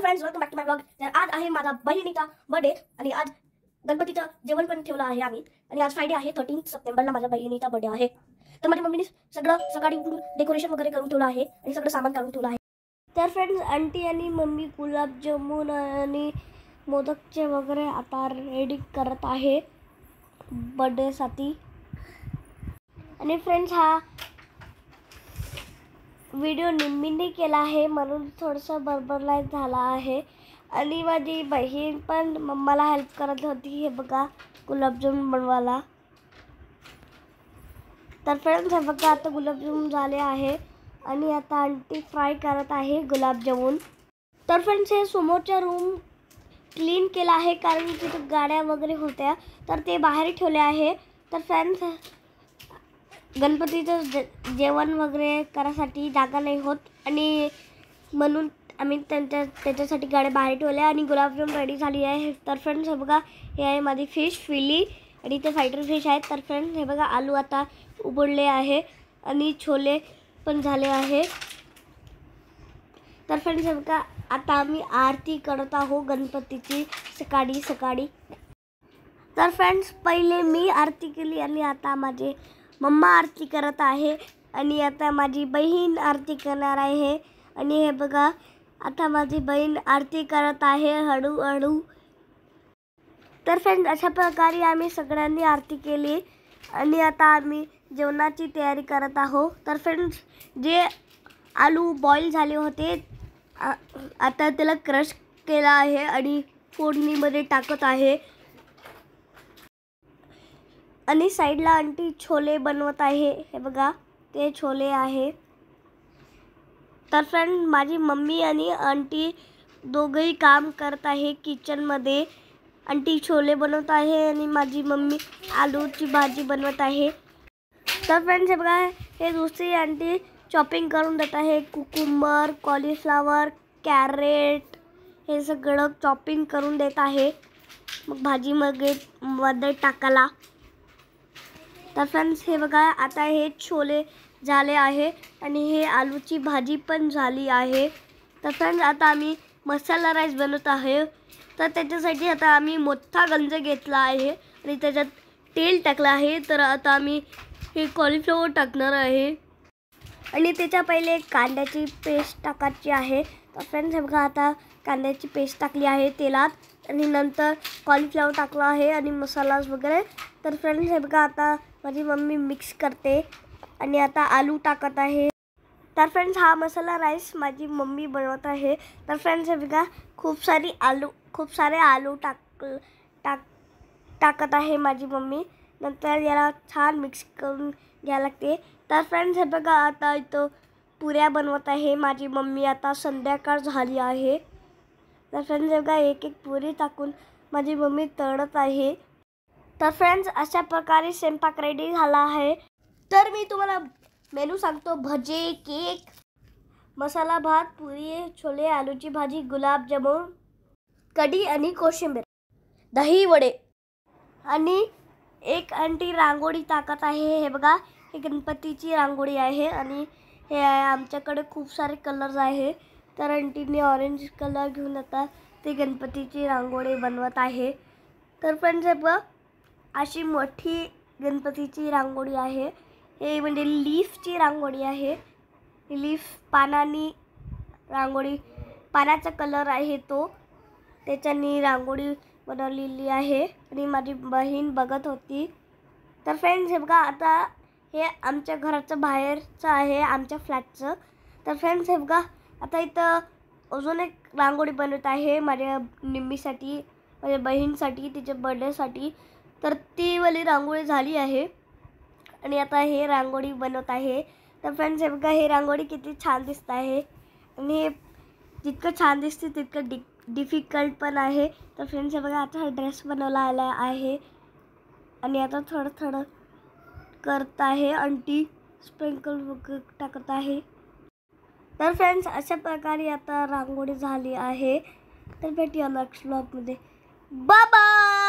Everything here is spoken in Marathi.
Friends, welcome back to my blog. तर आज आहे माझा बहिणीचा बर्थडे आणि आज गणपतीचं जेवण पण ठेवलं आहे आम्ही. आणि आज फ्रायडे आहे, 13 सप्टेंबरला माझ्या बहिणीचा बर्थडे आहे. तर माझ्या मम्मीने सगळं सकाळी उठून डेकोरेशन वगैरे करून ठेवलं आहे आणि सगळं सामान काढून ठेवलं आहे. तर फ्रेंड्स, आंटी आणि मम्मी गुलाबजामुन आणि मोदकचे वगैरे आता रेडी करत आहे बर्थडेसाठी. आणि फ्रेंड्स, हा व्हिडिओ निम्मीने केला आहे म्हणून थोडंसं बरबरलाईट झाला आहे. आणि माझी बहीण पण मम्माला हेल्प करत होती, हे बघा गुलाबजामुन बनवायला. तर फ्रेंड्स, हे बघा आता गुलाबजामुन झाले आहे आणि आता आंटी फ्राय करत आहे गुलाबजामुन. तर फ्रेंड्स, हे समोरच्या रूम क्लीन केला आहे कारण तिथे गाड्या वगैरे होत्या तर ते बाहेर ठेवले आहे. तर फ्रेंड्स, गणपतीचं जेवण वगैरे करायसाठी जागा नाही होत आणि म्हणून आम्ही त्याच्यासाठी गाड्या बाहेर ठेवल्या आणि गुलाबजाम रेडी झाली आहे. तर फ्रेंड्स, हे बघा हे आहे माझी फिश फिली आणि ते फायटर फिश आहेत. तर फ्रेंड्स, हे बघा आलू आता उबडले आहे आणि छोले पण झाले आहे. तर फ्रेंड्स, हे बघा आता आम्ही आरती करत आहोत गणपतीची सकाळी सकाळी. तर फ्रेंड्स, पहिले मी आरती केली आणि आता माझे मम्मा आरती करत आहे आणि आता माझी बहीण आरती करणार आहे. आणि हे बघा आता माझी बहीण आरती करत आहे हळूहळू. तर फ्रेंड्स, अशा प्रकारे आम्ही सगळ्यांनी आरती केली आणि आता आम्ही जेवणाची तयारी करत आहोत. तर फ्रेंड्स, जे आलू बॉईल झाले होते आता त्याला क्रश केला आहे आणि फोडणीमध्ये टाकत आहे. आणि साईडला आंटी छोले बनवत आहे, हे बघा ते छोले आहे. तर फ्रेंड, माझी मम्मी आणि आंटी दोघंही काम करत आहे किचनमध्ये. आंटी छोले बनवत आहे आणि माझी मम्मी आलूची भाजी बनवत आहे. तर फ्रेंड्स, हे बघा हे दुसरी आंटी चॉपिंग करून देत आहे. कुकुंबर, कॉलीफ्लावर, कॅरेट हे सगळं चॉपिंग करून देत आहे मग भाजीमध्ये टाकायला. तर फ्रेंड्स, हे बघा आता हे छोले झाले आहे आणि हे आलूची भाजी पण झाली आहे. तर फ्रेंड्स, आता आम्ही मसाला राईस बनवत आहे. तर त्याच्यासाठी आता आम्ही मोठा गंज घेतला आहे आणि त्याच्यात तेल टाकलं आहे. तर आता आम्ही हे कॉलीफ्लॉवर टाकणार आहे आणि त्याच्या पहिले कांद्याची पेस्ट टाकायची आहे. तर फ्रेंड्स, हे बघा आता कांद्याची पेस्ट टाकली आहे तेलात आणि नंतर कॉलीफ्लॉवर टाकला आहे आणि मसाला वगैरे. तर फ्रेंड्स, हे बघा आता माझी मम्मी मिक्स करते आणि आता आलू टाकत आहे. तर फ्रेंड्स, हा मसाला राईस माझी मम्मी बनवत आहे. तर फ्रेंड्स, हे बघा खूप सारे आलू टाकत आहे माझी मम्मी. नंतर याला छान मिक्स करून घ्यायला लागते. तर फ्रेंड्स, हे बघा आता इथं पुऱ्या बनवत आहे माझी मम्मी. आता संध्याकाळ झाली आहे. तर फ्रेंड्स, हे बघा एक एक पुरी टाकून माझी मम्मी तळत आहे. तर फ्रेंड्स, अशा प्रकारे स्वयंपाक रेडी झाला आहे. तर मी तुम्हाला मेनू सांगतो. भजे, केक, मसाला भात, पुरी, छोले, आलूची भाजी, गुलाबजामुन, कढी आणि कोशिंबीर, दही वडे आणि एक आंटी रांगोळी टाकत आहे. हे बघा हे गणपतीची रांगोळी आहे आणि हे आमच्याकडे खूप सारे कलर्स आहे. तर आंटीने ऑरेंज कलर घेऊन आता ते गणपतीची रांगोळी बनवत आहे. तर फ्रेंड्स, हे बघा अशी मोठी गणपतीची रांगोळी आहे. हे म्हणजे लीफची रांगोळी आहे. लीफ पानांनी रांगोळी, पानाचा कलर आहे तो, त्याच्यानी रांगोळी बनवलेली आहे आणि माझी बहीण बघत होती. तर फ्रेंड्स, हे बघा आता हे आमच्या घराचं बाहेरचं आहे, आमच्या फ्लॅटचं. तर फ्रेंड्स, हे बघा आता इथं अजून एक रांगोळी बनवत आहे माझ्या निम्मीसाठी, माझ्या बहीणसाठी, तिच्या बर्थडेसाठी. तर ती वाली रांगोळी झाली आहे आणि आता हे रांगोळी बनवत आहे. तर फ्रेंड्स, हे बघा हे रांगोळी किती छान दिसत आहे आणि हे जितकं छान दिसते तितकं डिफिकल्ट पण आहे. तर फ्रेंड्स, हे बघा आता हा ड्रेस बनवला आला आहे आणि आता थोडं थोडं करत आहे. आंटी स्प्रिंकल वगैरे टाकत आहे. तर फ्रेंड्स, अशा प्रकारे आता रांगोळी झाली आहे. तर भेटूया नेक्स्ट व्लॉगमध्ये. Bye bye.